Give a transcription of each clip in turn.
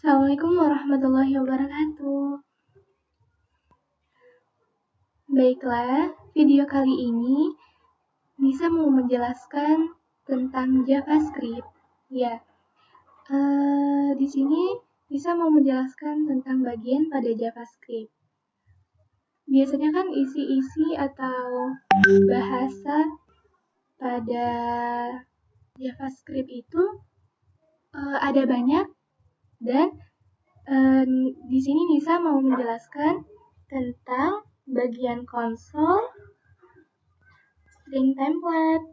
Assalamualaikum warahmatullahi wabarakatuh. Baiklah, video kali ini Nisa mau menjelaskan tentang JavaScript. Ya, di sini Nisa mau menjelaskan tentang bagian pada JavaScript. Biasanya kan isi-isi atau bahasa pada JavaScript itu ada banyak, dan di sini Nisa mau menjelaskan tentang bagian konsol, string template,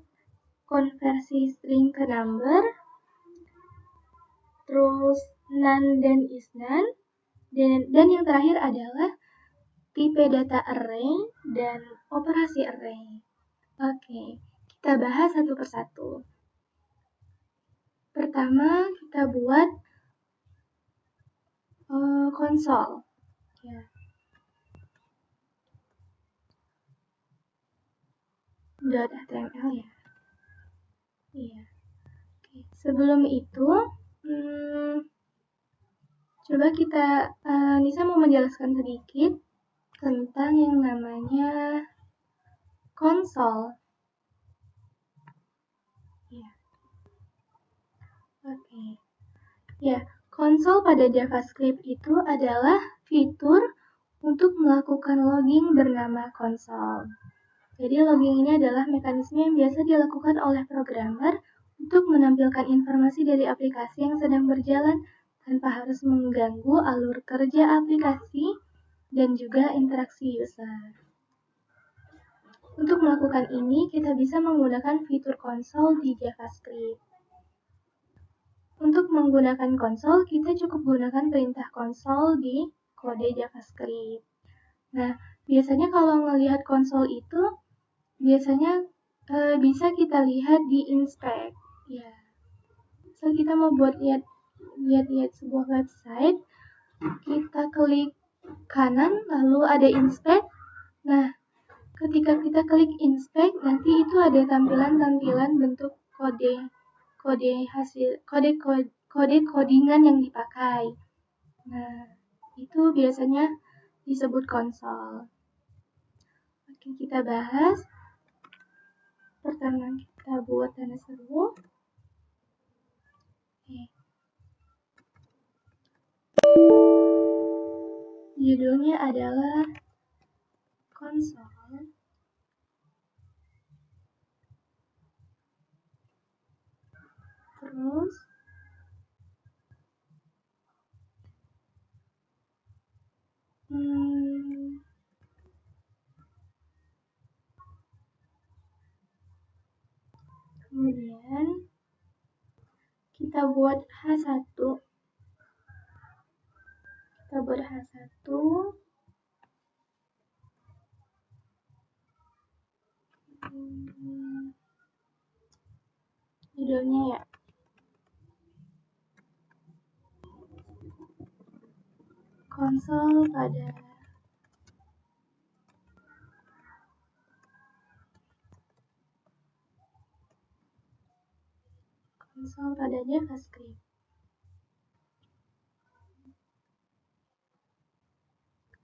konversi string ke number, terus none dan is none, dan yang terakhir adalah tipe data array dan operasi array. Oke, kita bahas satu persatu. Pertama, kita buat konsol. Ya. .html ya. Iya. Oke. Sebelum itu, coba kita, Nisa mau menjelaskan sedikit tentang yang namanya konsol. Ya. Oke. Ya, konsol pada JavaScript itu adalah fitur untuk melakukan logging bernama konsol. Jadi logging ini adalah mekanisme yang biasa dilakukan oleh programmer untuk menampilkan informasi dari aplikasi yang sedang berjalan tanpa harus mengganggu alur kerja aplikasi dan juga interaksi user. Untuk melakukan ini, kita bisa menggunakan fitur konsol di JavaScript. Untuk menggunakan konsol, kita cukup gunakan perintah konsol di kode JavaScript. Nah, biasanya kalau melihat konsol itu, biasanya bisa kita lihat di inspect. Ya. So kita mau buat lihat sebuah website, kita klik kanan lalu ada inspect. Nah, ketika kita klik inspect, nanti itu ada tampilan bentuk kode codingan yang dipakai. Nah, itu biasanya disebut konsol. Oke, kita bahas. Pertama kita buat tanda seru. Judulnya adalah konsol. Terus kemudian kita buat H1. Judulnya ya. Konsol pada JavaScript.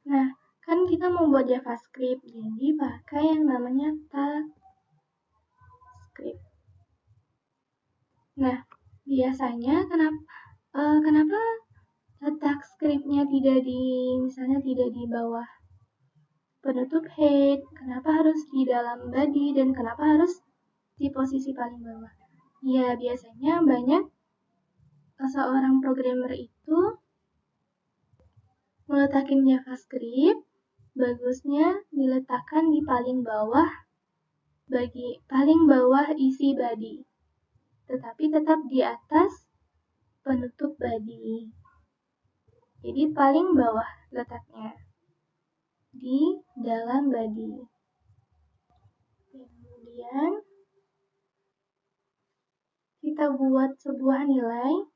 Nah, kan kita mau buat JavaScript, jadi pakai yang namanya TypeScript. Nah, biasanya kenapa TypeScript-nya tidak di bawah penutup head, kenapa harus di dalam body, dan kenapa harus di posisi paling bawah? Ya, biasanya banyak seorang programmer itu meletakkan JavaScript, bagusnya diletakkan di paling bawah isi body, tetapi tetap di atas penutup body. Jadi paling bawah letaknya di dalam body. Kemudian kita buat sebuah nilai,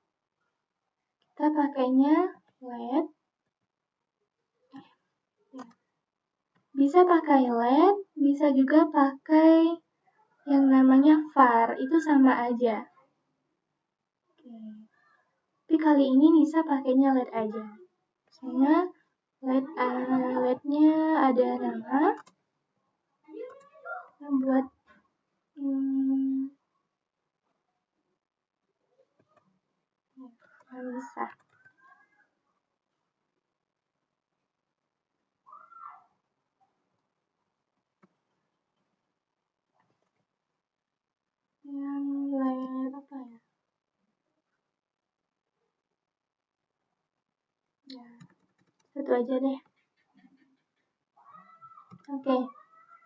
kita pakainya let. Bisa pakai let, bisa juga pakai yang namanya var, itu sama aja. Oke. Tapi kali ini Nisa pakainya LED aja. Misalnya LED-nya ada nama. Kita buat Nisa. Yang LED apa ya? Ya, satu aja deh. Oke.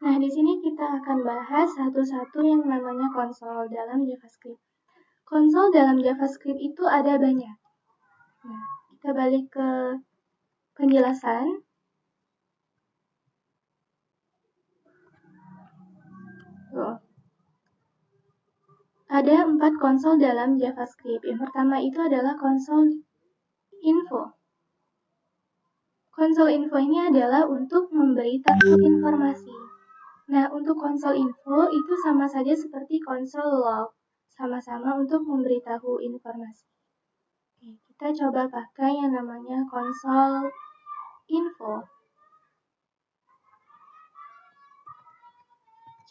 Nah, di sini kita akan bahas satu-satu yang namanya konsol dalam JavaScript. Konsol dalam JavaScript itu ada banyak. Nah, kita balik ke penjelasan. Tuh. Ada 4 konsol dalam JavaScript. Yang pertama itu adalah konsol info. Konsol info ini adalah untuk memberitahu informasi. Nah, untuk konsol info itu sama saja seperti konsol log, sama-sama untuk memberitahu informasi. Oke, kita coba pakai yang namanya konsol info.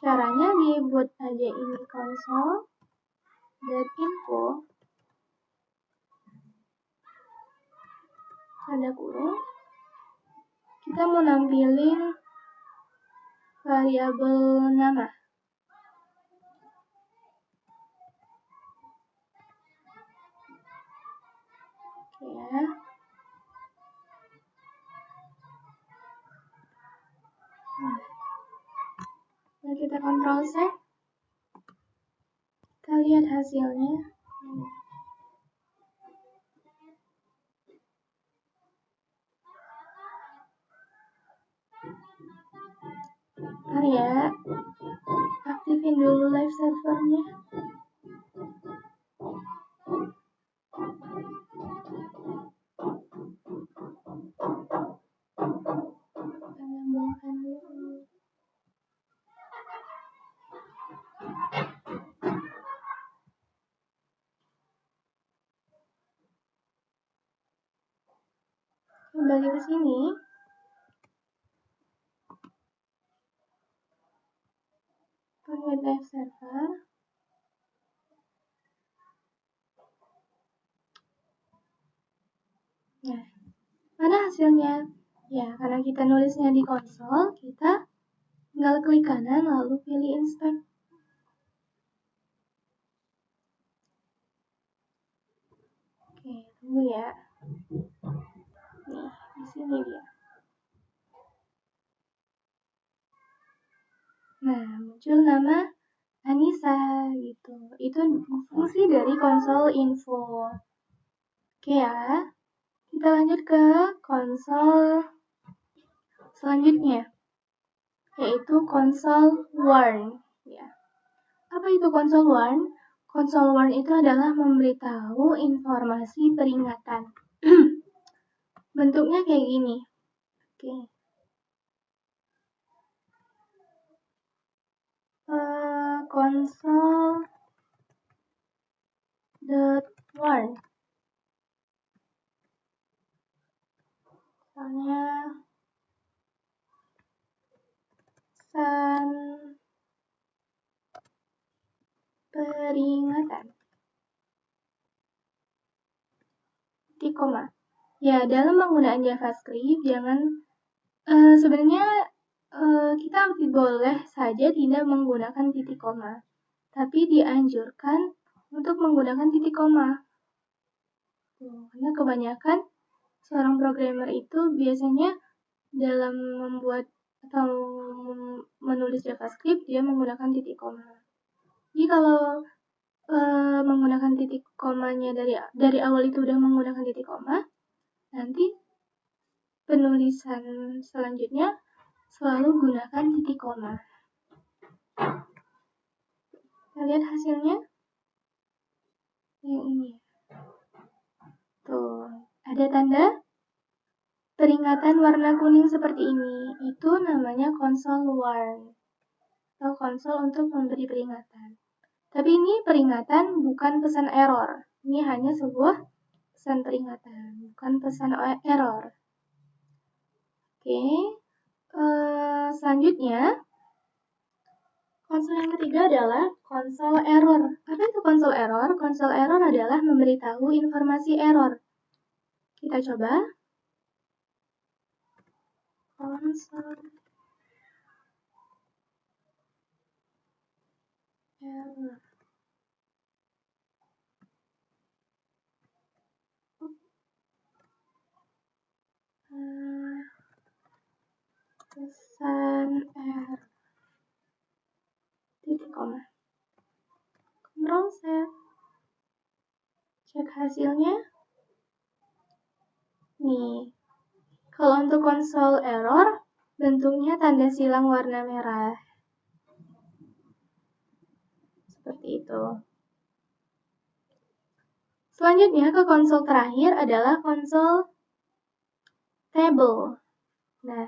Caranya dibuat aja ini console.info, tanda kurung. Kita mau nampilin variabel nama. Oke ya. Nah, kita Ctrl C. Kita lihat hasilnya. Bentar ya. Aktifin dulu live servernya. Kita nyambungkan dulu. Kembali ke sini. Lihat live server. Nah, mana hasilnya? Ya, karena kita nulisnya di konsol, kita tinggal klik kanan lalu pilih inspect. Oke, tunggu ya. Nih, di sini dia. Nah, muncul nama Anissa gitu. Itu fungsi dari konsol info. Oke ya. Kita lanjut ke konsol selanjutnya, yaitu konsol warn. Ya. Apa itu konsol warn? Konsol warn itu adalah memberitahu informasi peringatan. Bentuknya kayak gini. Oke. Console.warn. Misalnya pesan peringatan. Titik koma. Ya, dalam penggunaan JavaScript jangan sebenarnya kita boleh saja tidak menggunakan titik koma, tapi dianjurkan untuk menggunakan titik koma. Karena kebanyakan seorang programmer itu biasanya dalam membuat atau menulis JavaScript dia menggunakan titik koma. Jadi kalau menggunakan titik komanya dari awal itu udah menggunakan titik koma, nanti penulisan selanjutnya selalu gunakan titik koma. Kita lihat hasilnya. Yang ini. Tuh, ada tanda peringatan warna kuning seperti ini. Itu namanya konsol warn. Atau konsol untuk memberi peringatan. Tapi ini peringatan bukan pesan error. Ini hanya sebuah pesan peringatan, bukan pesan error. Oke, selanjutnya konsol yang ketiga adalah konsol error. Apa itu konsol error? Konsol error adalah memberitahu informasi error. Kita coba. Konsol error. Pesan error. Titik koma. Ctrl Z. Cek hasilnya. Nih. Kalau untuk konsol error, bentuknya tanda silang warna merah. Seperti itu. Selanjutnya ke konsol terakhir adalah konsol table. Nah,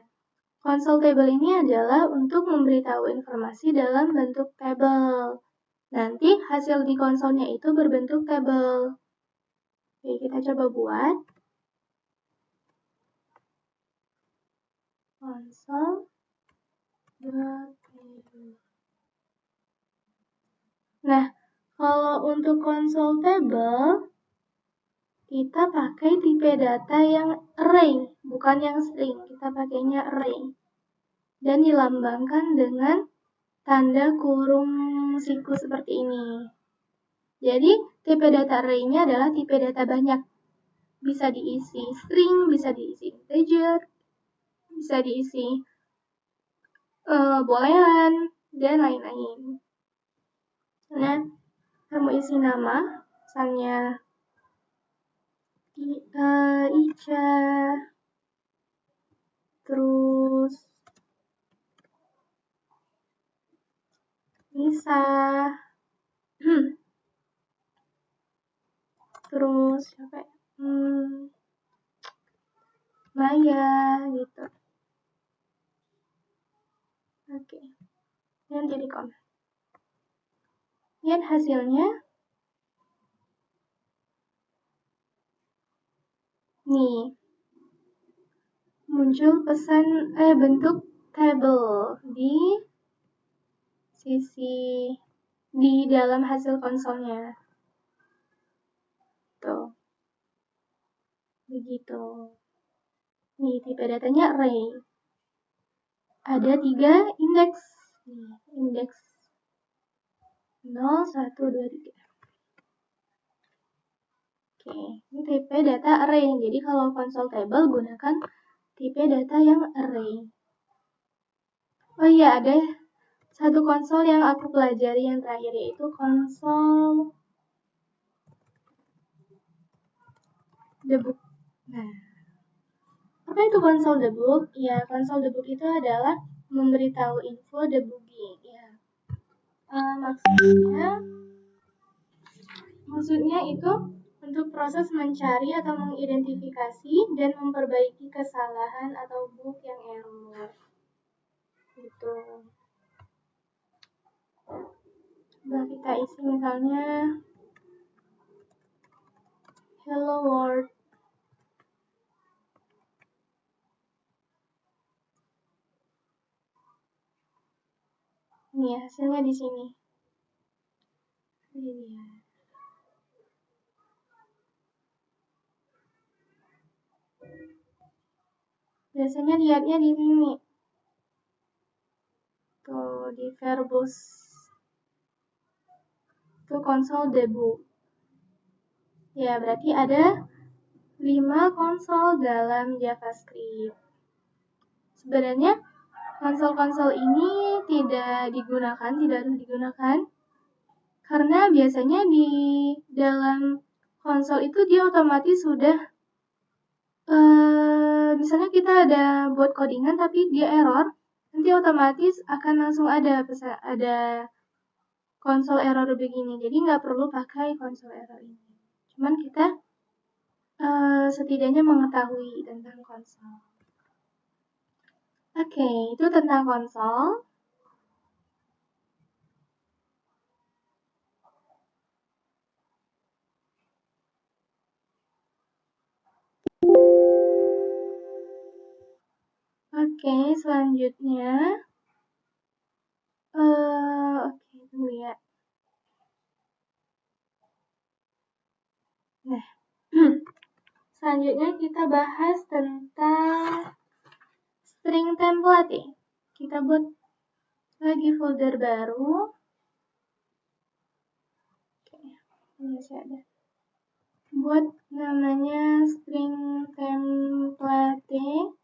konsol table ini adalah untuk memberitahu informasi dalam bentuk tabel. Nanti hasil di konsolnya itu berbentuk tabel. Oke, kita coba buat. Konsol table. Nah, kalau untuk konsol table, kita pakai tipe data yang array, bukan yang string. Kita pakainya array. Dan dilambangkan dengan tanda kurung siku seperti ini. Jadi, tipe data array-nya adalah tipe data banyak. Bisa diisi string, bisa diisi integer, bisa diisi boolean, dan lain-lain. Nah, kamu isi nama, misalnya Ica, terus Nisa, terus siapa? Maya, gitu. Oke. Dan titik koma. Lihat hasilnya. Nih. Muncul pesan bentuk table di sisi di dalam hasil konsolnya. Tuh. Begitu. Nih, tipe datanya array. Ada 3 indeks. Nih, indeks 0, 1, 2, 3. Oke, ini tipe data array. Jadi kalau konsol table gunakan tipe data yang array. Oh iya, ada satu konsol yang aku pelajari yang terakhir, yaitu konsol debug. Nah, apa itu konsol debug? Ya, konsol debug itu adalah memberitahu info debugging. Ya, maksudnya itu untuk proses mencari atau mengidentifikasi dan memperbaiki kesalahan atau bug yang error. Gitu. Coba kita isi misalnya hello world. Nih, hasilnya di sini. Ini dia. Biasanya lihatnya di sini. Tuh, di verbose. Itu konsol debug. Ya, berarti ada 5 konsol dalam JavaScript. Sebenarnya konsol-konsol ini tidak harus digunakan, karena biasanya di dalam konsol itu dia otomatis sudah, misalnya kita ada buat codingan tapi dia error, nanti otomatis akan langsung ada konsol error begini. Jadi nggak perlu pakai konsol error ini. Cuman kita setidaknya mengetahui tentang konsol. Oke, itu tentang konsol. Oke, selanjutnya tunggu ya. Nah, selanjutnya kita bahas tentang string template ya. Kita buat lagi folder baru. Oke, ini masih ada. Buat namanya string template.html.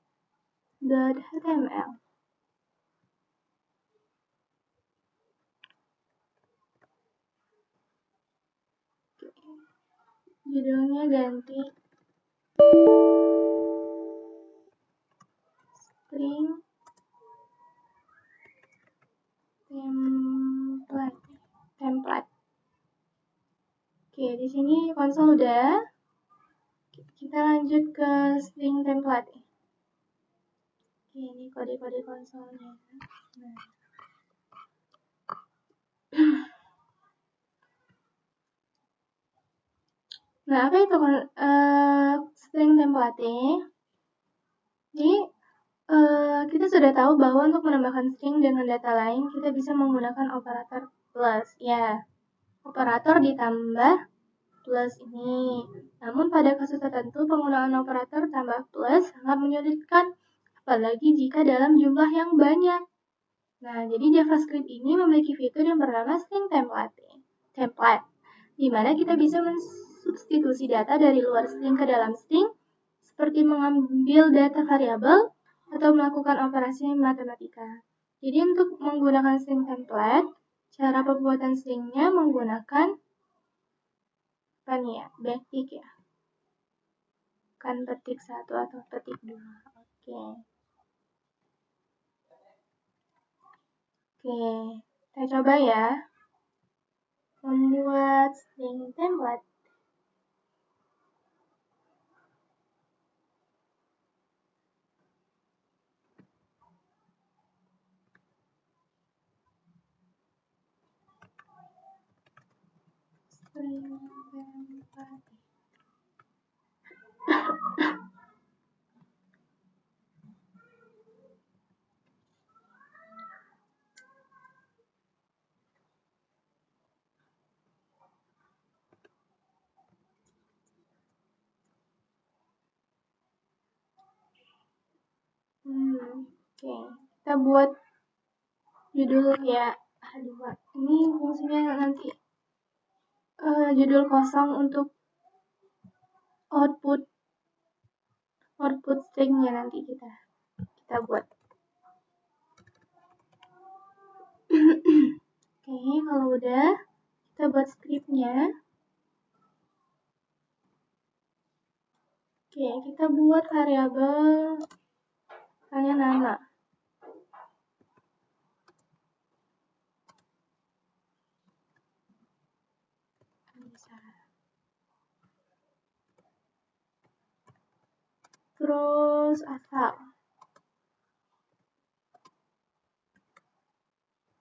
Judulnya ganti string template. Oke, di sini konsol udah. Kita lanjut ke string template. Oke, ini kode-kode konsolnya. Nah, apa itu string template? Jadi, kita sudah tahu bahwa untuk menambahkan string dengan data lain, kita bisa menggunakan operator plus. Ya, operator ditambah plus ini. Namun pada kasus tertentu, penggunaan operator tambah plus sangat menyulitkan, apalagi jika dalam jumlah yang banyak. Nah, jadi JavaScript ini memiliki fitur yang bernama string template, di mana kita bisa mensubstitusi data dari luar string ke dalam string, seperti mengambil data variabel atau melakukan operasi matematika. Jadi untuk menggunakan string template, cara pembuatan stringnya menggunakan apa nih ya? Backtick ya. Kan petik 1 atau petik 2. Oke, kita coba ya. Membuat string template. String template. Oke, kita buat judul ya. Aduh, ini fungsinya nanti judul kosong untuk output stringnya nanti kita buat. Oke, kalau udah kita buat scriptnya. Oke, kita buat variabel misalnya nama. Terus asal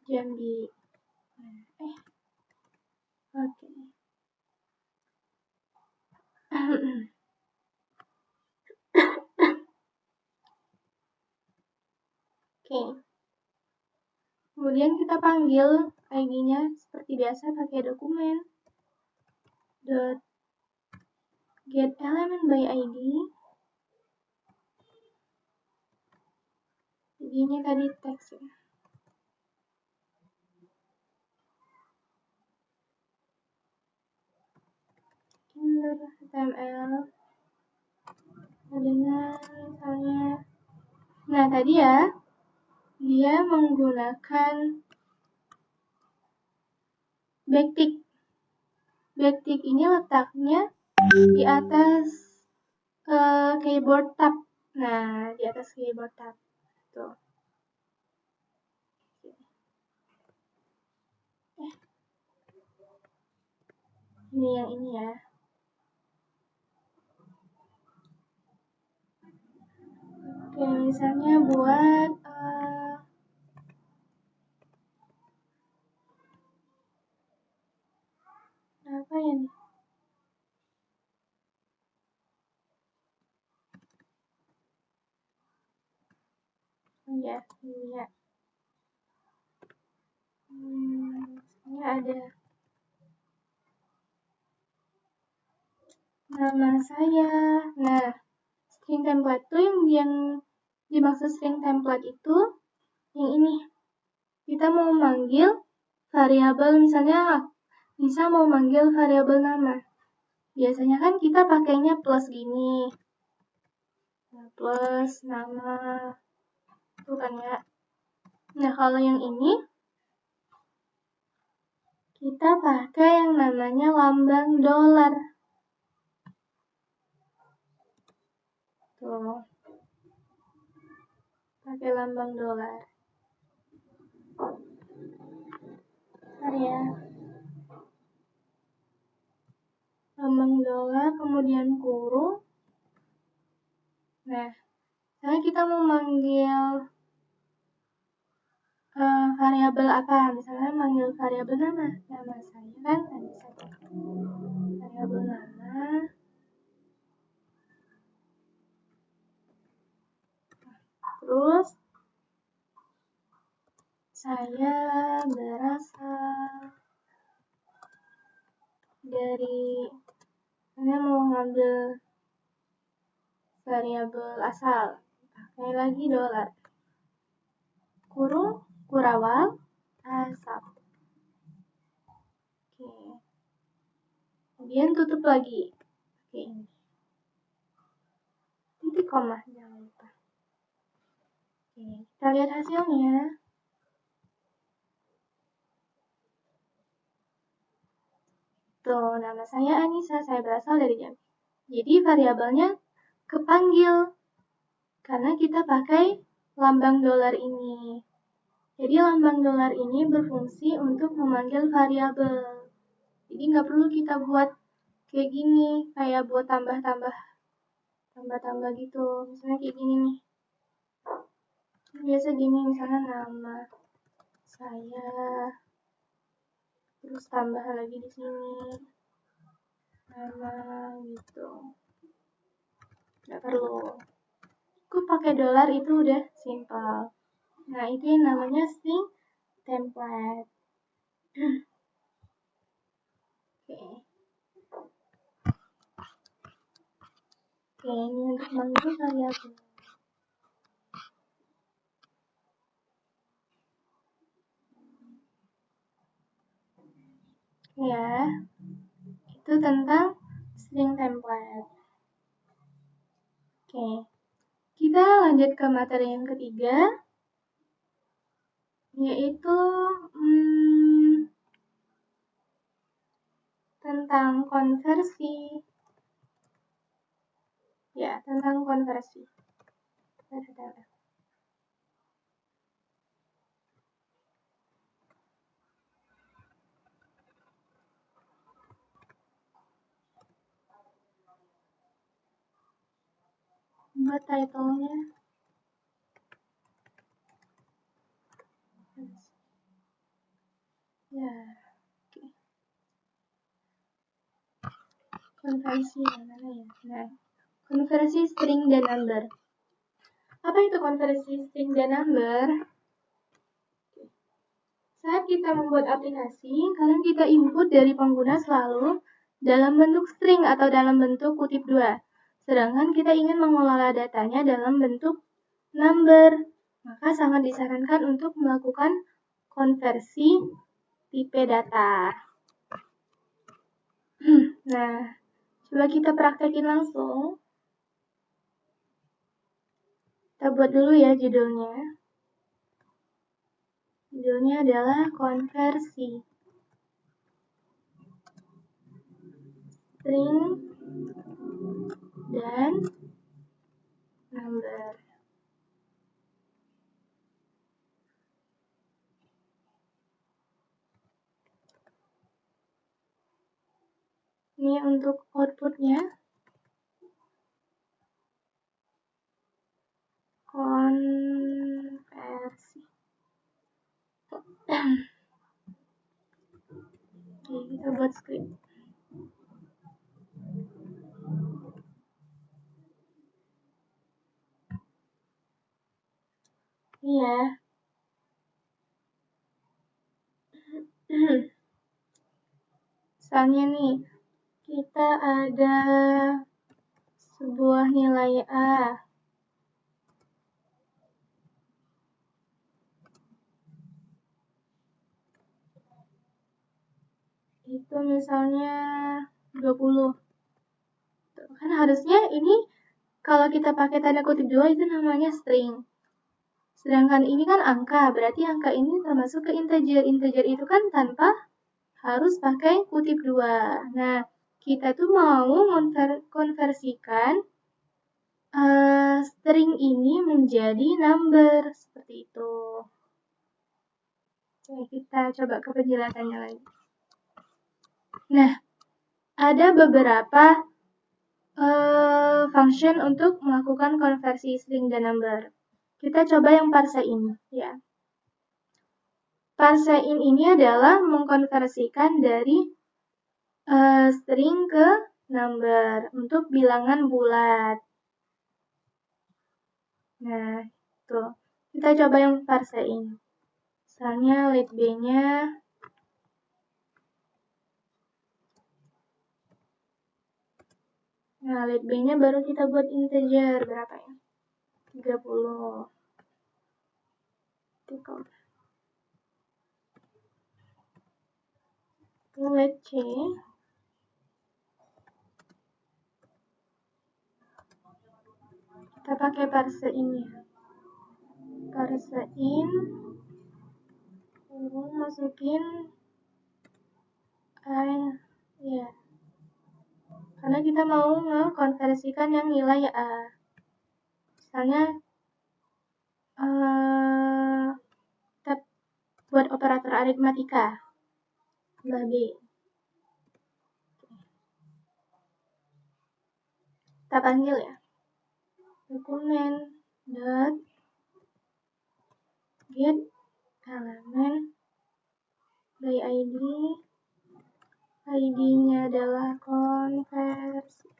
Jambi. Oke. Oke. Kemudian kita panggil ID-nya seperti biasa pakai dokumen .get element by ID. Jadi ini tadi teks ya. HTML dengan misalnya, nah tadi ya dia menggunakan backtick. Backtick ini letaknya di atas keyboard tab. Nah, di atas keyboard tab tuh. Ini yang ini ya. Oke, misalnya buat apa ya nih? ya, ini ya. Ini ada nama saya. Nah, string template itu yang dimaksud string template itu yang ini. Kita mau manggil variabel, misalnya bisa mau manggil variabel nama. Biasanya kan kita pakainya plus gini. Nah, plus nama. Itu kan ya. Nah, kalau yang ini kita pakai yang namanya lambang dolar. Tuh. Pakai lambang dolar. Bentar ya. Lambang dolar, kemudian kurung. Nah, sekarang kita mau manggil variabel apa? Misalnya manggil variabel nama. Nama saya kan ada satu. Variabel nama. Terus saya berasal dari, saya mau ngambil variabel asal, pakai lagi dolar. Kurung, kurawal, asal. Oke. Kemudian tutup lagi. Oke, ini. Titik koma, jangan lupa. Oke, kita lihat hasilnya. Tuh, nama saya Anissa, saya berasal dari Jambi. Jadi variabelnya kepanggil karena kita pakai lambang dolar ini. Jadi lambang dolar ini berfungsi untuk memanggil variabel. Jadi nggak perlu kita buat kayak gini, kayak buat tambah-tambah gitu. Misalnya kayak gini nih. Biasa gini, misalnya nama saya, terus tambah lagi di sini nama gitu. Nggak perlu. Cukup pakai dolar itu udah simple. Nah, itu yang namanya string template. Oke. Oke, ini untuk manggil variabel. Ya, itu tentang string template. Oke, kita lanjut ke materi yang ketiga, yaitu tentang konversi. Ya, tentang konversi. Buat title-nya. Ya, oke. Konversi yang mana ya? Nah, konversi string dan number. Apa itu konversi string dan number? Saat kita membuat aplikasi, kadang kita input dari pengguna selalu dalam bentuk string atau dalam bentuk kutip 2. Sedangkan kita ingin mengelola datanya dalam bentuk number. Maka sangat disarankan untuk melakukan konversi tipe data. Nah, coba kita praktekin langsung. Kita buat dulu ya judulnya. Judulnya adalah konversi string dan number. Ini untuk outputnya. Konversi. Oke, kita buat script. ya. Misalnya nih, kita ada sebuah nilai A. Itu misalnya 20. Kan harusnya ini kalau kita pakai tanda kutip 2 itu namanya string. Sedangkan ini kan angka, berarti angka ini termasuk ke integer. Integer itu kan tanpa harus pakai kutip 2. Nah, kita tuh mau konversikan string ini menjadi number, seperti itu. Oke, kita coba ke penjelasannya lagi. Nah, ada beberapa function untuk melakukan konversi string dan number. Kita coba yang parseIn, ya. ParseIn ini adalah mengkonversikan dari string ke number untuk bilangan bulat. Nah, itu. Kita coba yang parseIn. Misalnya let B-nya Nah, let B-nya baru kita buat integer berapa ya? 30. Let C kita pakai parseIn ya. ParseIn masukin ya. Karena kita mau mengkonversikan yang nilai A. Misalnya kita buat operator aritmatika tambah B. Kita panggil ya. Dokumen dot get element by ID. ID-nya adalah konversi.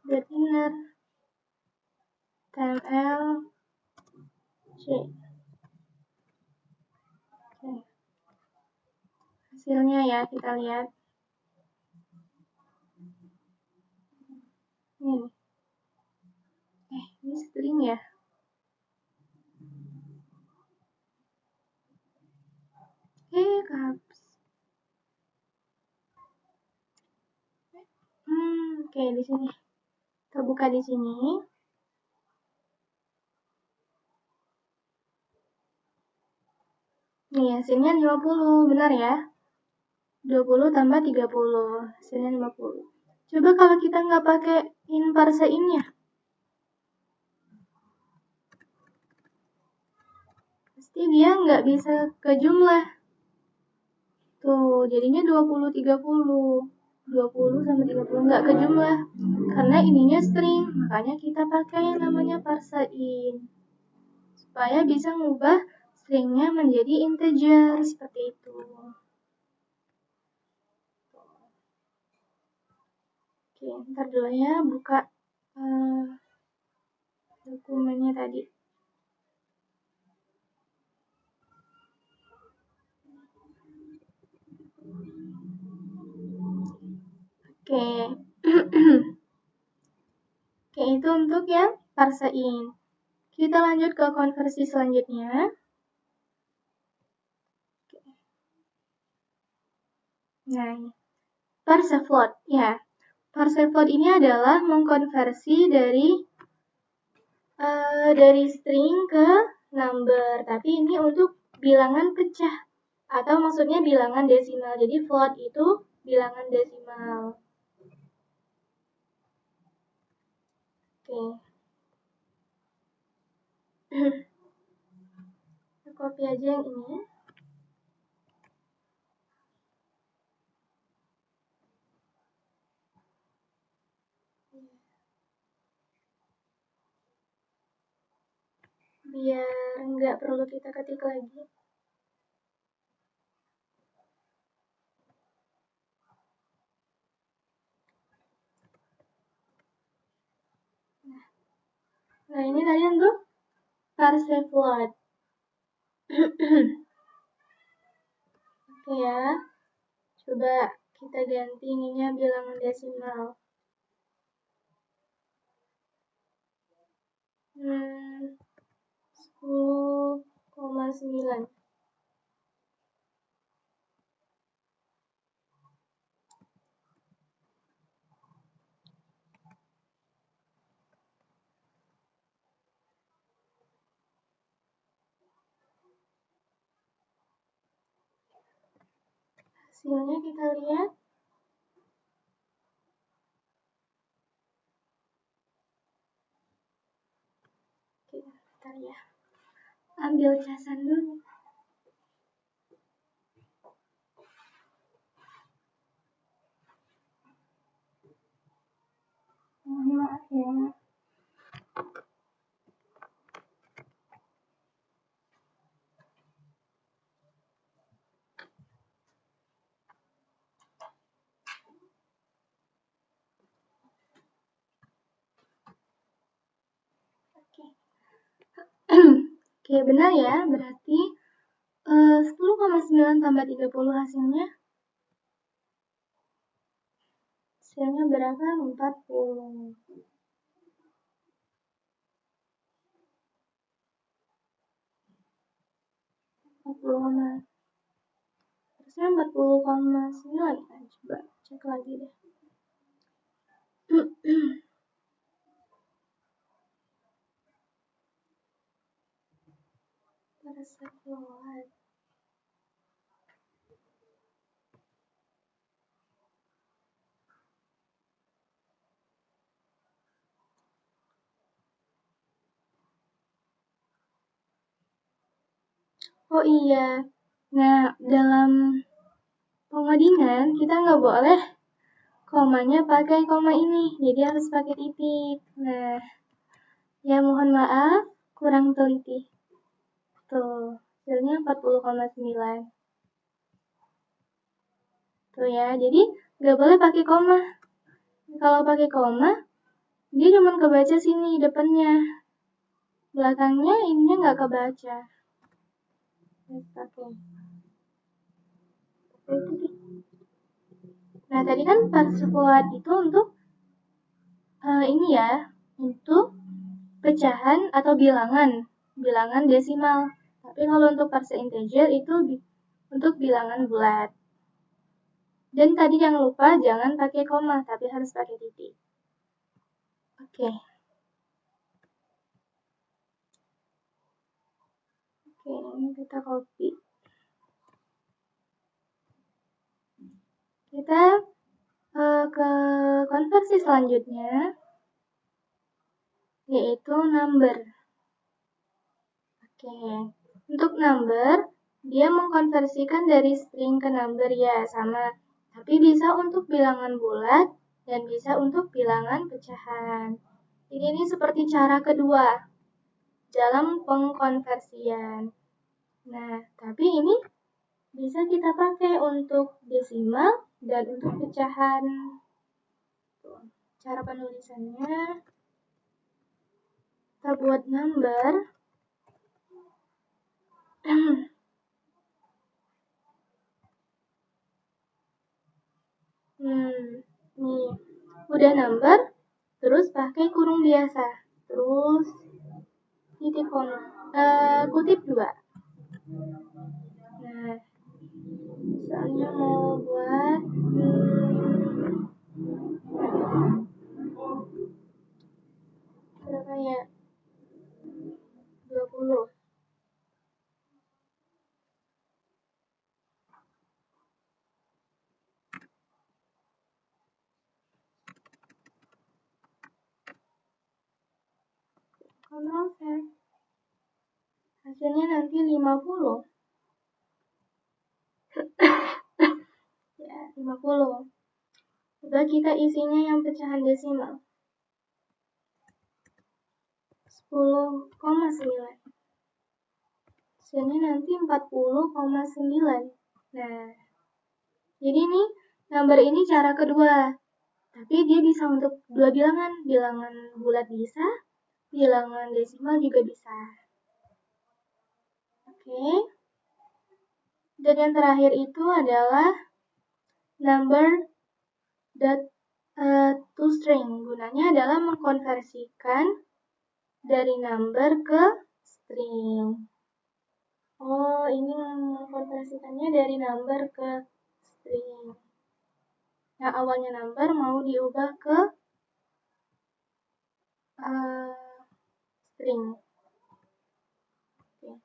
Get inner TML C. Oke. Hasilnya ya, kita lihat. Ini string ya. Caps. Oke, di sini. Kita buka di sini. Nih, hasilnya 50, benar ya? 20 tambah 30, hasilnya 50. Coba kalau kita nggak pakai in parseIn-nya. Pasti dia nggak bisa ke jumlah. Tuh, jadinya 20, 30. 20 sama 30 nggak ke jumlah. Karena ininya string, makanya kita pakai yang namanya parseIn. Supaya bisa ngubah stringnya menjadi integer, seperti itu. Oke, ntar dulu ya, buka dokumennya tadi. Oke. Oke, itu untuk yang parseIn. Kita lanjut ke konversi selanjutnya. Nah, ini. Parsefloat, ya. Parsefloat ini adalah mengkonversi dari string ke number, tapi ini untuk bilangan pecah atau maksudnya bilangan desimal. Jadi float itu bilangan desimal. Oke. Kita copy aja yang ini. Biar nggak perlu kita ketik lagi. Nah, ini tadi untuk Parsevalid. Oke ya. Coba kita ganti ininya bilangan desimal. 10,9. Hasilnya kita lihat. Oke, bentar ya. Ambil casan dulu. Maaf ya. Oke, benar ya. Berarti 10,9 tambah 30 hasilnya. Hasilnya berapa? 40. 40,9 kan? Coba cek lagi deh. Parsevalid. Oh iya, nah dalam pengodingan kita nggak boleh komanya pakai koma ini, jadi harus pakai titik. Nah, ya mohon maaf, kurang teliti. Tuh, hasilnya 40,9. Tuh ya, jadi nggak boleh pakai koma. Kalau pakai koma, dia cuma kebaca sini depannya. Belakangnya ininya nggak kebaca. Oke. Nah, tadi kan Parsevalid itu untuk ini ya, untuk pecahan atau bilangan desimal. Tapi kalau untuk parse integer itu untuk bilangan bulat. Dan tadi jangan lupa jangan pakai koma, tapi harus pakai titik. Oke. Oke, ini kita copy. Kita ke konversi selanjutnya, yaitu number. Oke, untuk number, dia mengkonversikan dari string ke number ya, sama. Tapi bisa untuk bilangan bulat dan bisa untuk bilangan pecahan. Ini seperti cara kedua dalam pengkonversian. Nah, tapi ini bisa kita pakai untuk desimal dan untuk pecahan. Cara penulisannya, kita buat number. Nih, udah number, terus pakai kurung biasa, terus titik kutip 2. Nah, misalnya mau buat berapa ya? 20. Ctrl V. Hasilnya nanti 50. Ya, 50. Coba kita isinya yang pecahan desimal. 10,9. Hasilnya nanti 40,9. Nah, jadi nih number ini cara kedua. Tapi dia bisa untuk dua bilangan bulat bisa, bilangan desimal juga bisa. Oke. Dan yang terakhir itu adalah number to string. Gunanya adalah mengkonversikan dari number ke string. Oh, ini mengkonversikannya dari number ke string. Yang awalnya number mau diubah ke string. Oke.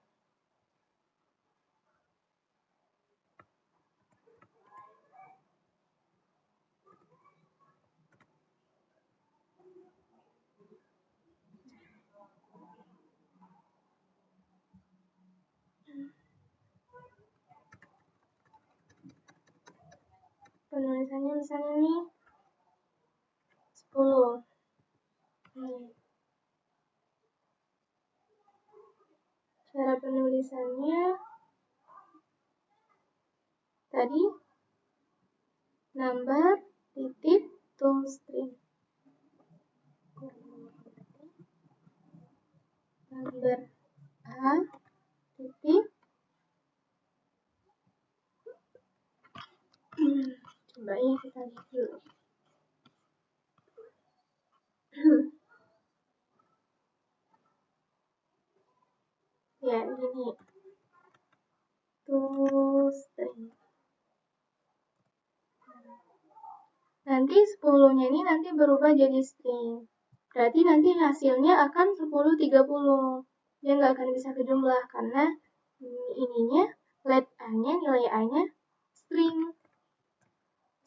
Penulisannya misalnya ini 10. Cara penulisannya tadi number titik to string. Number A titik coba ya kita lihat dulu. Ya, gini. To string. Nanti 10-nya ini nanti berubah jadi string. Berarti nanti hasilnya akan 1030. Dia nggak akan bisa kejumlah karena ininya let A-nya, nilai A-nya string.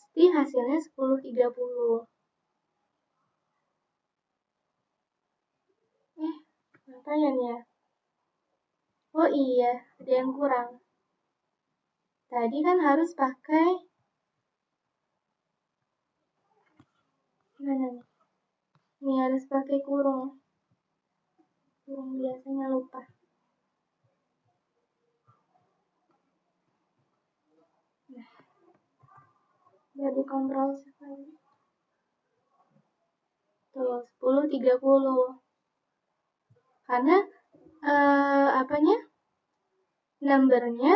Pasti hasilnya 1030. Ngapain ya? Oh iya, ada yang kurang. Tadi kan harus pakai mana nih? Ini harus pakai kurung. Kurung biasanya lupa. Nah, jadi kontrol sekali. Tuh, 1030. Karena numbernya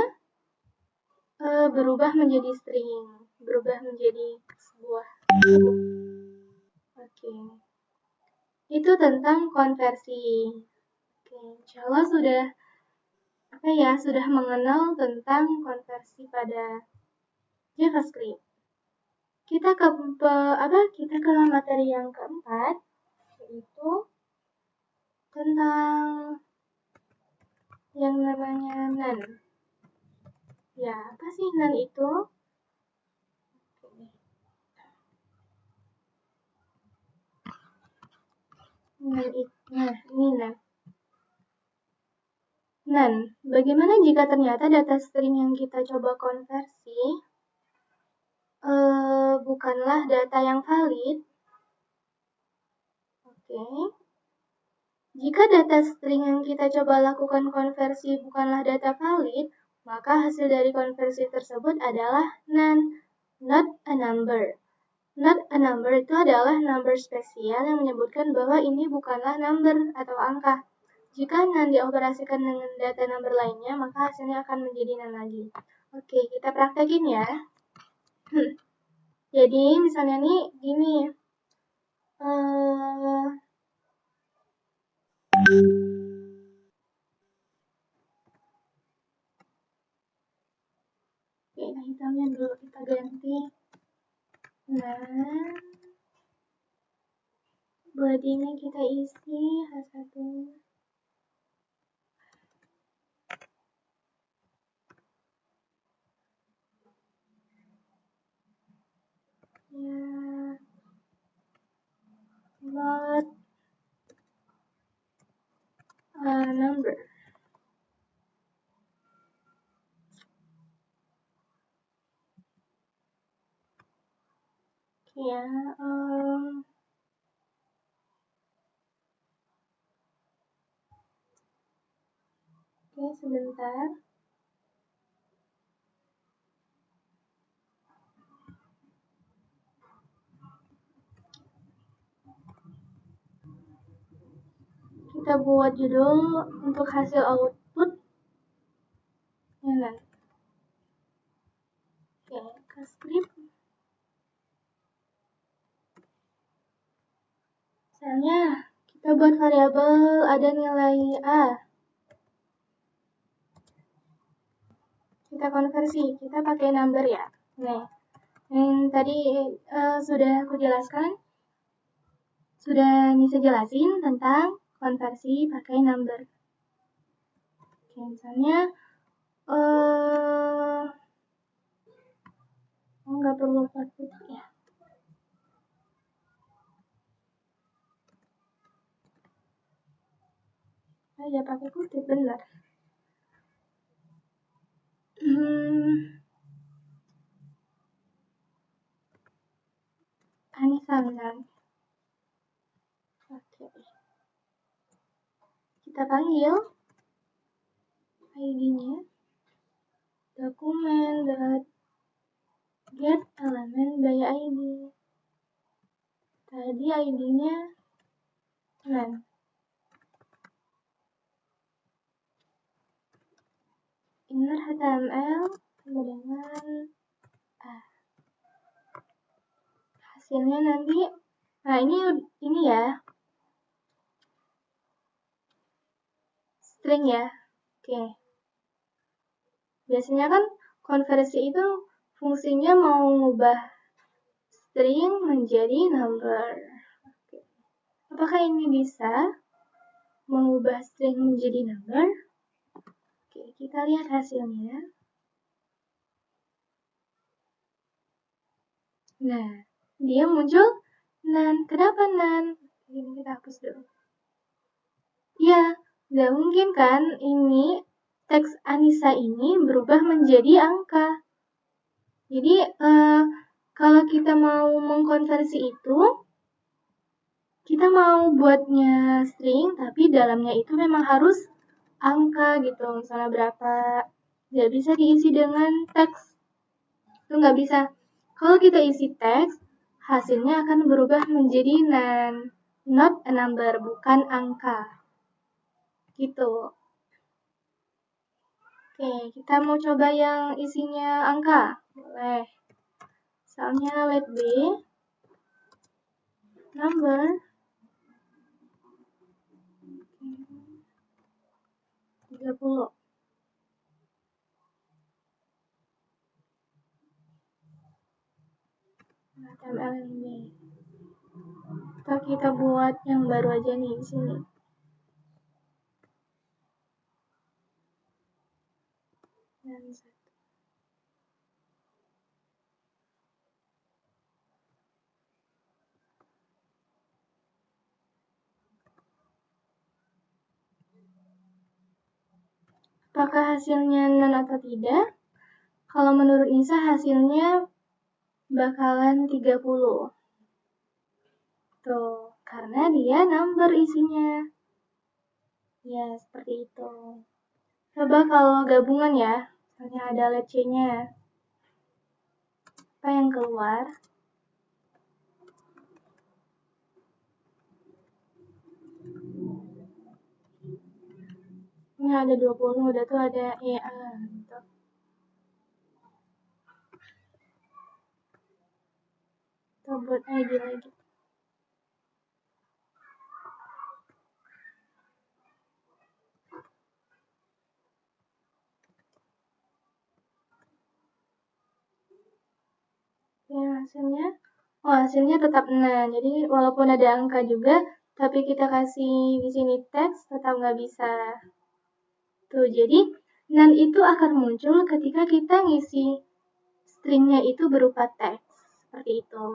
berubah menjadi string, berubah menjadi sebuah. Oke. Itu tentang konversi. Oke, insyaallah sudah mengenal tentang konversi pada JavaScript. Kita ke materi yang keempat, yaitu tentang yang namanya none. Ya, apa sih none itu? Ini none. Bagaimana jika ternyata data string yang kita coba konversi bukanlah data yang valid? Oke. Jika data string yang kita coba lakukan konversi bukanlah data valid, maka hasil dari konversi tersebut adalah none, not a number. Not a number itu adalah number spesial yang menyebutkan bahwa ini bukanlah number atau angka. Jika none dioperasikan dengan data number lainnya, maka hasilnya akan menjadi none lagi. Oke, kita praktekin ya. Jadi misalnya nih gini. Oke, hitamnya dulu kita ganti. Nah, bodinya kita isi H1. Ya, not a number. Ya, oke, sebentar. kita buat judul untuk hasil output. Nan. Oke, ke script. Misalnya, kita buat variabel ada nilai A. Kita konversi, kita pakai number ya. Nih, yang tadi sudah aku jelaskan. Sudah Nisa jelasin tentang konversi pakai number. Oke, misalnya nggak perlu kutip ya. Ya pakai kutip benar. Anissa misalnya. Oke. Kita panggil ID-nya dokumen.get element by ID. Tadi ID-nya nan. Inner HTML sama dengan hasilnya nanti. Nah, ini ya. String ya. Oke. Biasanya kan konversi itu fungsinya mau ngubah string menjadi number. Oke. Apakah ini bisa mengubah string menjadi number? Oke, kita lihat hasilnya. Nah, dia muncul nan. Kenapa nan? Ini kita hapus dulu. Ya, nggak mungkin kan ini teks Anissa ini berubah menjadi angka. Jadi, kalau kita mau mengkonversi itu, kita mau buatnya string, tapi dalamnya itu memang harus angka gitu. Misalnya berapa, nggak bisa diisi dengan teks. Itu nggak bisa. Kalau kita isi teks, hasilnya akan berubah menjadi nan, not a number, bukan angka. Gitu. Oke, kita mau coba yang isinya angka. Boleh. Misalnya let B number 30. HTML ini. Atau kita buat yang baru aja nih di sini. Dan satu. Apakah hasilnya non atau tidak? Kalau menurut Nisa hasilnya bakalan 30. Tuh, karena dia number isinya. Ya, seperti itu. Coba kalau gabungan ya, misalnya ada let C-nya. Apa yang keluar? Ini ada 20, udah tuh ada EA gitu. Kita buat ID lagi. Ya, hasilnya tetap 6. Jadi walaupun ada angka juga, tapi kita kasih di sini teks, tetap nggak bisa. Tuh, jadi nan itu akan muncul ketika kita ngisi stringnya itu berupa teks. Seperti itu.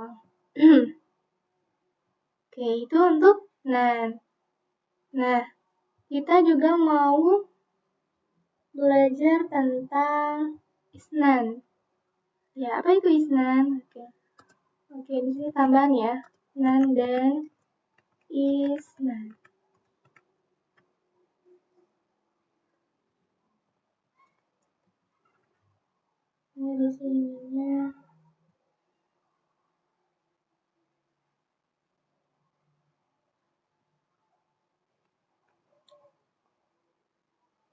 Oke, itu untuk nan. Nah, kita juga mau belajar tentang isnan. Ya, apa itu isnan? Oke, di sini tambahan ya. Nan dan isnan. Ini di sininya.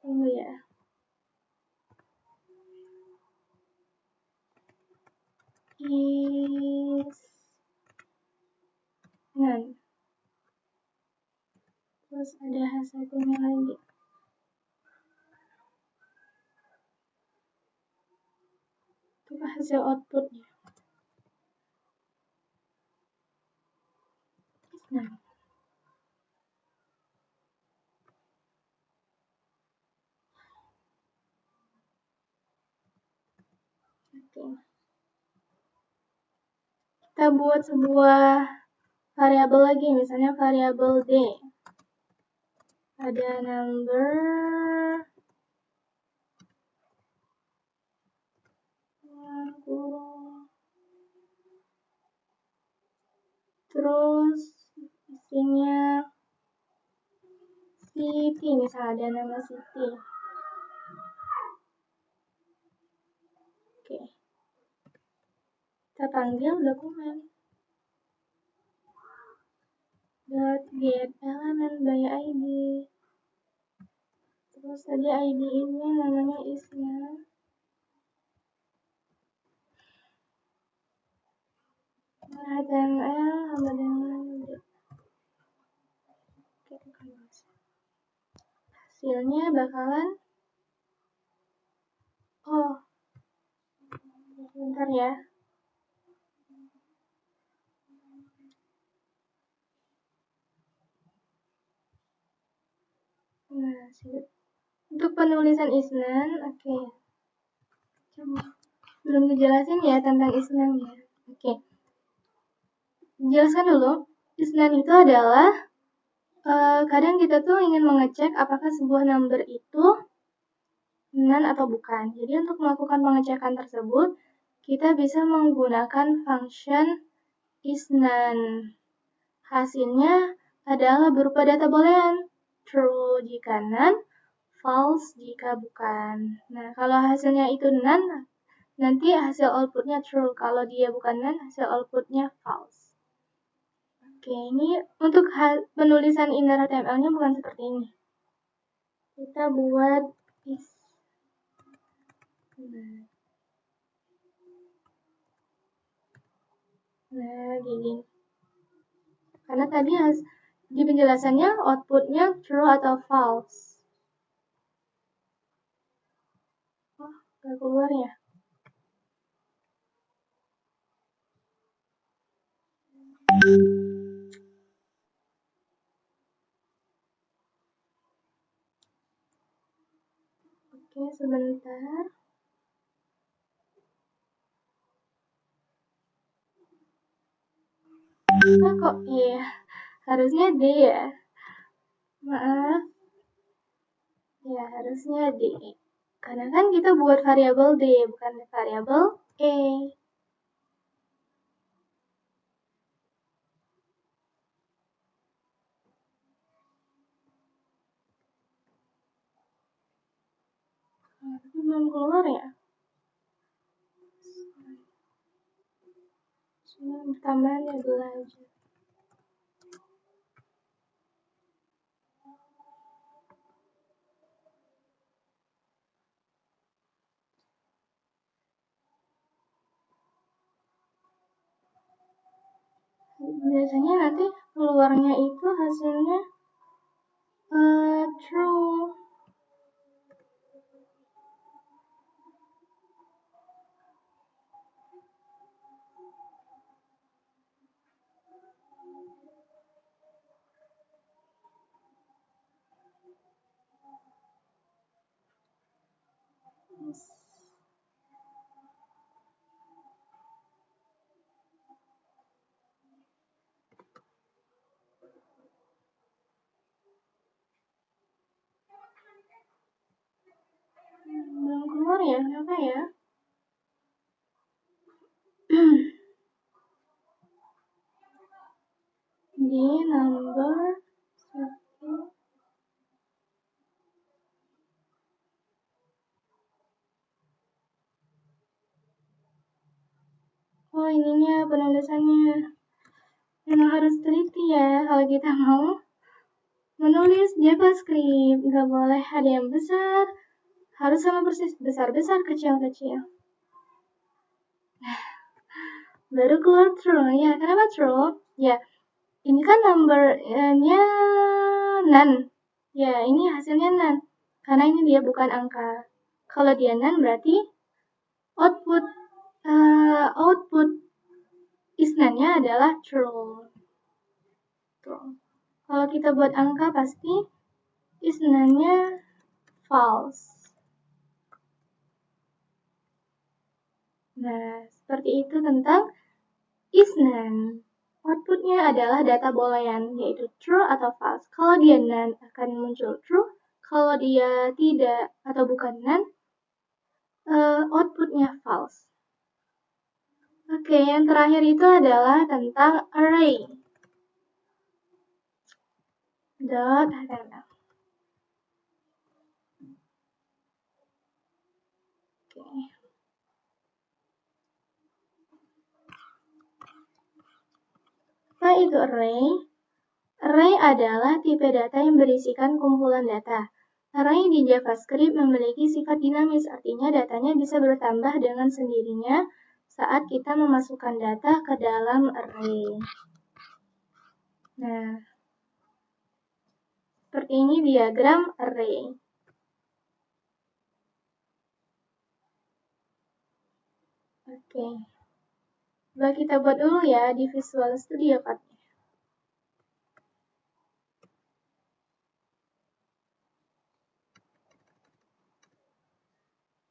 Tunggu ya. Isnan. Terus ada satunya lagi. Itu hasil outputnya. Isnan. Oke. Kita buat sebuah variabel lagi, misalnya variabel D. Ada number terus isinya Siti, misalnya ada nama Siti. Oke. Kita panggil dokumen .get element by id. Terus tadi id ini namanya Isnan. HTML sama dengan hasilnya bakalan bentar ya. Nah, untuk penulisan Isnan, oke. Belum dijelasin ya tentang Isnan ya. Oke. Jelaskan dulu. Isnan itu adalah kadang kita tuh ingin mengecek apakah sebuah number itu nan atau bukan. Jadi untuk melakukan pengecekan tersebut, kita bisa menggunakan function isnan. Hasilnya adalah berupa data boolean, true jika nan, false jika bukan. Nah, kalau hasilnya itu nan, nanti hasil outputnya true. Kalau dia bukan nan, hasil outputnya false. Oke, ini untuk penulisan inner HTML-nya bukan seperti ini. Kita buat nah, gini. Karena tadi di penjelasannya outputnya true atau false. Oh, gak keluar ya? Oke, sebentar. Nah, kok iya, harusnya D ya. Maaf. Ya, harusnya D. Karena kan kita buat variabel D, bukan variabel E. Tapi belum keluar ya. Cuma tambahannya belajar. Biasanya nanti keluarnya itu hasilnya true. Belum keluar ya, kenapa ya? Di number 1. Oh, ininya penulisannya. Memang harus teliti ya kalau kita mau Menulis JavaScript, nggak boleh ada yang besar, harus sama persis besar-besar, kecil-kecil. Baru keluar true, ya kenapa true? Ya, ini kan numbernya none. Ya, ini hasilnya none. Karena ini dia bukan angka. Kalau dia none berarti output is-none-nya adalah true. Kalau kita buat angka pasti is-none-nya false. Nah, seperti itu tentang is-none. Outputnya adalah data boolean, yaitu true atau false. Kalau dia none akan muncul true. Kalau dia tidak atau bukan none, outputnya false. Oke, yang terakhir itu adalah tentang array. .html. Oke. Apa itu array? Array adalah tipe data yang berisikan kumpulan data. Array di JavaScript memiliki sifat dinamis, artinya datanya bisa bertambah dengan sendirinya saat kita memasukkan data ke dalam array. Nah, seperti ini diagram array. Oke. Coba kita buat dulu ya di Visual Studio Code.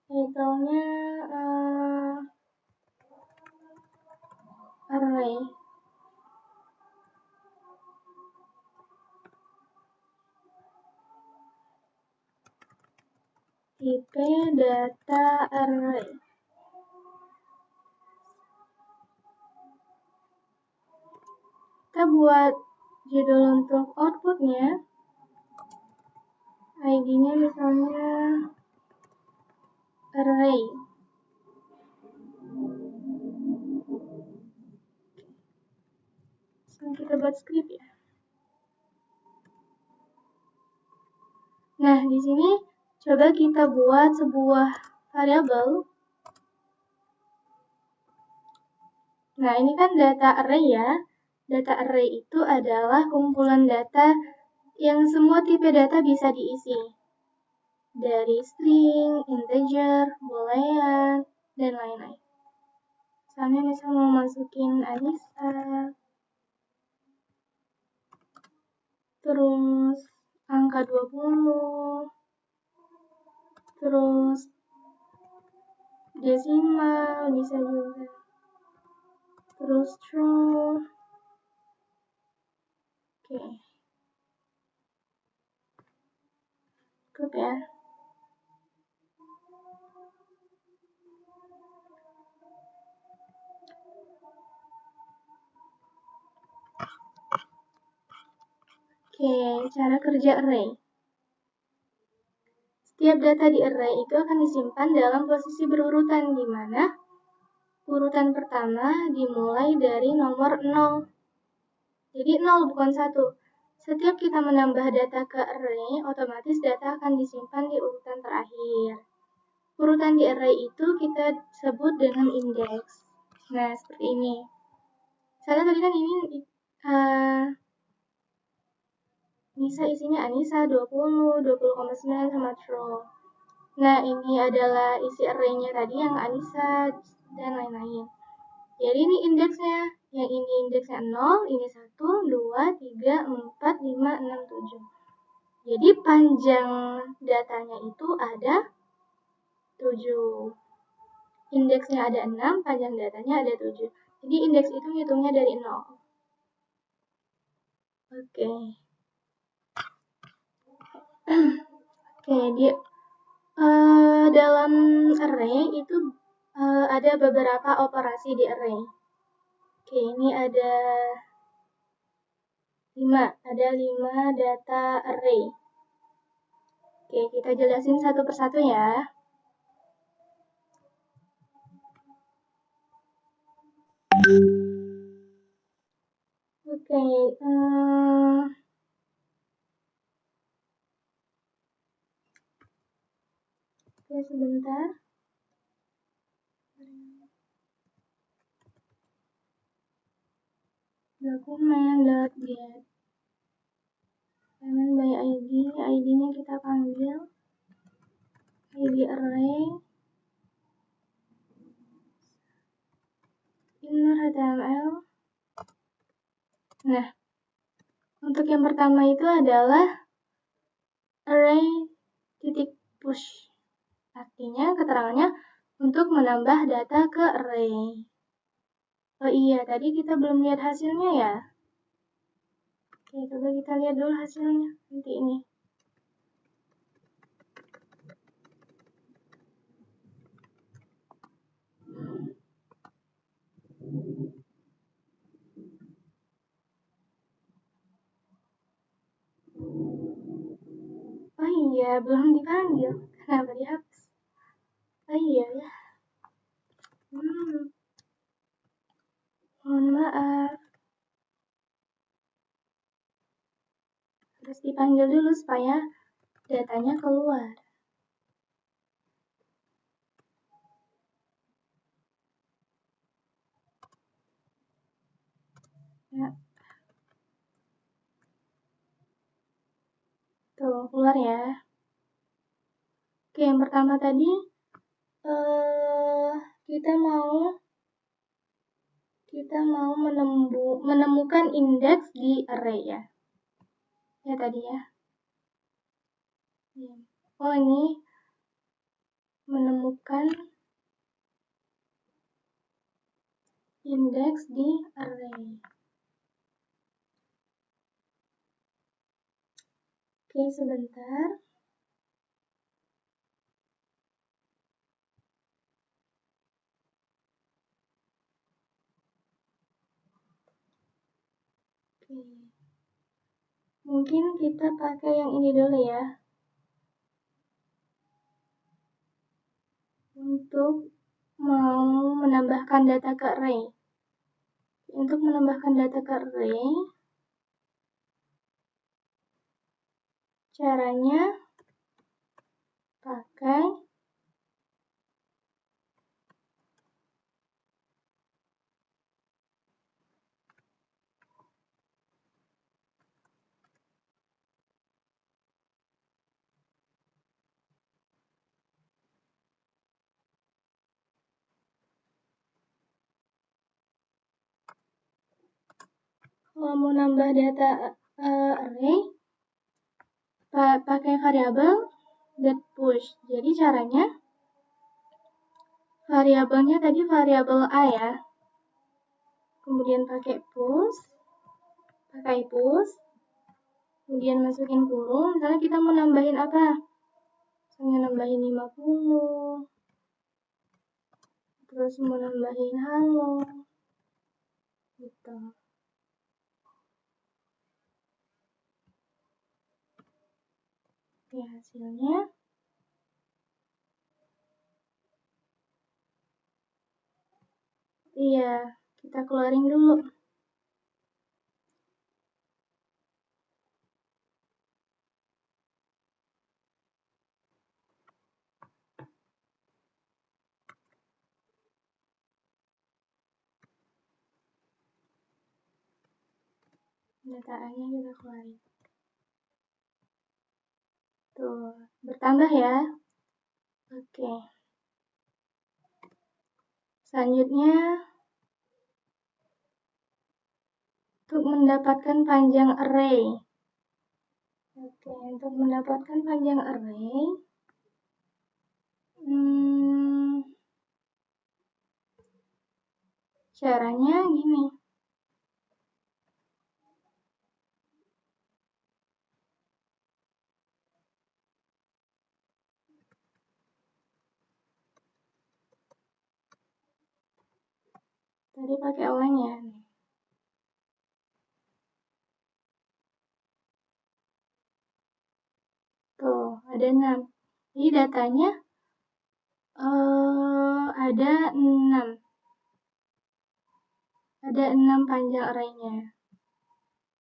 Titelnya array. Tipe data array. Kita buat judul untuk outputnya. ID-nya misalnya array. Sekarang kita buat script ya. Nah, di sini coba kita buat sebuah variabel. Nah, ini kan data array ya. Data array itu adalah kumpulan data yang semua tipe data bisa diisi. Dari string, integer, boolean, dan lain-lain. Misalnya mau masukin Anissa, terus angka 20, terus desimal bisa juga, terus true. Oke. Cukup ya. Oke, cara kerja array. Setiap data di array itu akan disimpan dalam posisi berurutan, di mana urutan pertama dimulai dari nomor 0. Jadi 0 bukan 1. Setiap kita menambah data ke array, otomatis data akan disimpan di urutan terakhir. Urutan di array itu kita sebut dengan indeks. Nah, seperti ini. Misalnya tadi kan ini Anissa isinya Anissa 20, 20,9 sama true. Nah, ini adalah isi array-nya tadi yang Anissa dan lain-lain. Jadi ini indeksnya. Yang ini indeksnya 0, ini 1, 2, 3, 4, 5, 6, 7. Jadi panjang datanya itu ada 7. Indeksnya ada 6, panjang datanya ada 7. Jadi indeks itu hitungnya dari 0. Oke. Oke, dalam array itu ada beberapa operasi di array. Oke, ini ada 5 data array. Oke, kita jelasin satu persatu ya. Oke, Oke, sebentar. Document.get element by id, id-nya kita panggil id array inner html. Nah, untuk yang pertama itu adalah array titik push, artinya keterangannya untuk menambah data ke array. Oh iya, tadi kita belum lihat hasilnya ya. Oke, coba kita lihat dulu hasilnya nanti ini. Oh iya, belum dipanggil. Kenapa dihapus? Oh iya ya. Mohon maaf. Harus dipanggil dulu supaya datanya keluar. Ya. Tuh, keluar ya. Oke, yang pertama tadi kita mau menemukan indeks di array ya. Ya tadi ya. Oh, ini menemukan indeks di array. Oke, sebentar. Oke. Mungkin kita pakai yang ini dulu ya. Untuk mau menambahkan data ke array. Untuk menambahkan data ke array, caranya pakai kalau mau nambah data array pakai variabel get push. Jadi caranya variabelnya tadi variabel a ya. Kemudian pakai push. Kemudian masukin kurung. Misalnya kita mau nambahin apa? Misalnya nambahin 50. Terus mau nambahin halo. Gitu. Oke, hasilnya iya, kita keluarin dulu. Data A-nya kita keluarin. Tuh, bertambah ya. Oke. Selanjutnya, untuk mendapatkan panjang array. Oke, untuk mendapatkan panjang array, caranya gini. Tadi pakai awalnya. Tuh, ada 6. Jadi datanya ada 6. Ada 6 panjang array-nya.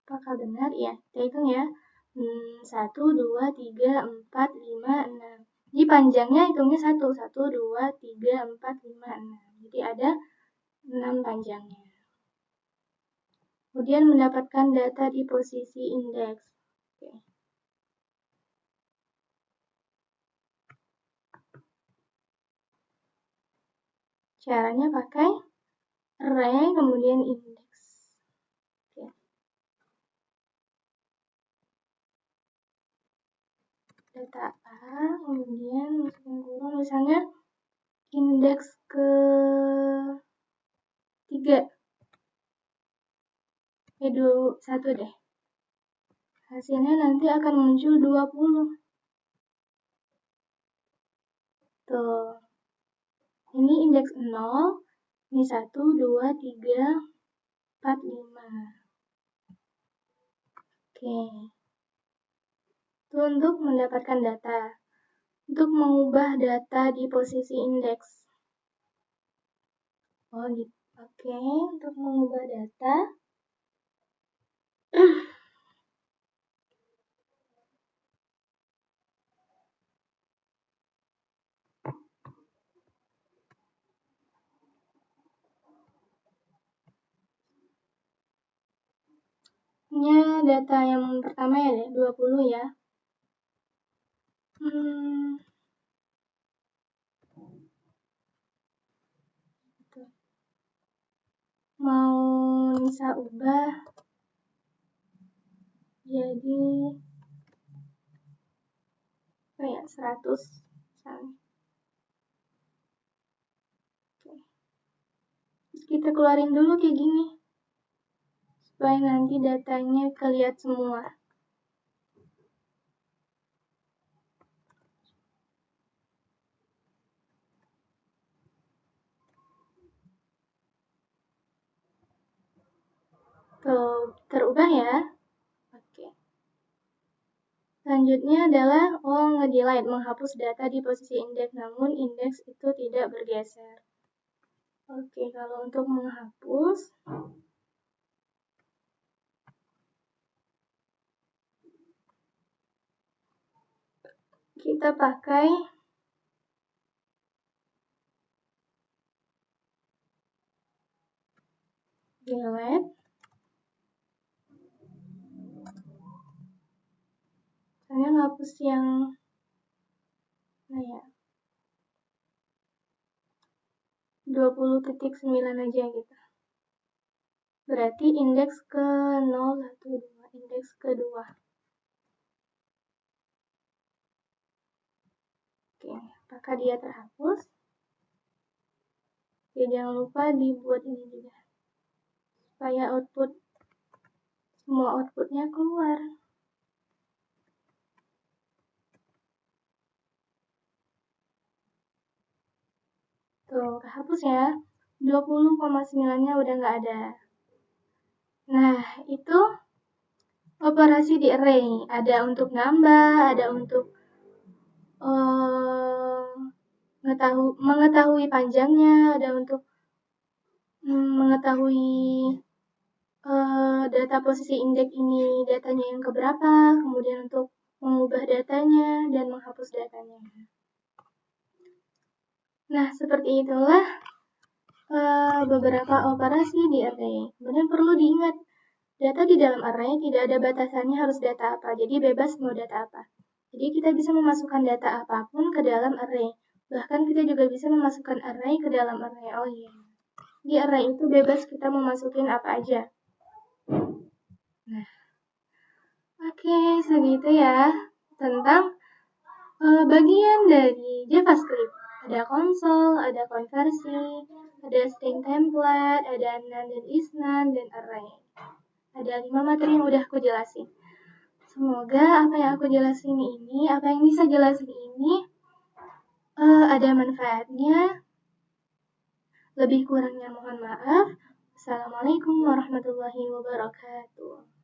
Apakah benar? Ya, kita hitung ya. 1, 2, 3, 4, 5, 6. Jadi panjangnya hitungnya 1, 2, 3, 4, 5, 6. Jadi ada 6 panjangnya. Kemudian mendapatkan data di posisi indeks. Oke. Caranya pakai array kemudian indeks. Oke. Data A, kemudian masukin kurung, misalnya indeks ke 3. 1 deh. Hasilnya nanti akan muncul 20. Tuh. Ini indeks 0, ini 1, 2, 3, 4, 5. Oke. Itu untuk mendapatkan data. Untuk mengubah data di posisi indeks. Oh gitu. Oke, untuk mengubah data. Ini data yang pertama ya, 20 ya. Mau bisa ubah jadi kayak 100 misalnya. Oke. Terus kita keluarin dulu kayak gini supaya nanti datanya kelihatan semua. Tuh, terubah ya. Oke. Selanjutnya adalah nge-delete, menghapus data di posisi indeks, namun indeks itu tidak bergeser. Oke, kalau untuk menghapus, kita pakai delete. Saya ngapus yang 20.9 aja gitu. Berarti indeks ke 0, 1, 2, indeks ke-2. Oke, apakah dia terhapus? Oke, jangan lupa dibuat ini juga. Supaya semua outputnya keluar. Tuh, kehapus ya. 20,9-nya udah nggak ada. Nah, itu operasi di array. Ada untuk nambah, ada untuk mengetahui panjangnya, ada untuk mengetahui data posisi indeks ini datanya yang keberapa, kemudian untuk mengubah datanya dan menghapus datanya. Nah, seperti itulah beberapa operasi di array. Kemudian perlu diingat, data di dalam array tidak ada batasannya harus data apa, jadi bebas mau data apa. Jadi kita bisa memasukkan data apapun ke dalam array. Bahkan kita juga bisa memasukkan array ke dalam array. Oh iya. Di array itu bebas kita memasukin apa aja. Nah, oke, segitu ya tentang bagian dari JavaScript. Ada konsol, ada konversi, ada string template, ada none dan is none, dan array. Ada 5 materi yang udah aku jelasin. Semoga apa yang aku jelasin ini, apa yang bisa jelasin ini, ada manfaatnya. Lebih kurangnya mohon maaf. Assalamualaikum warahmatullahi wabarakatuh.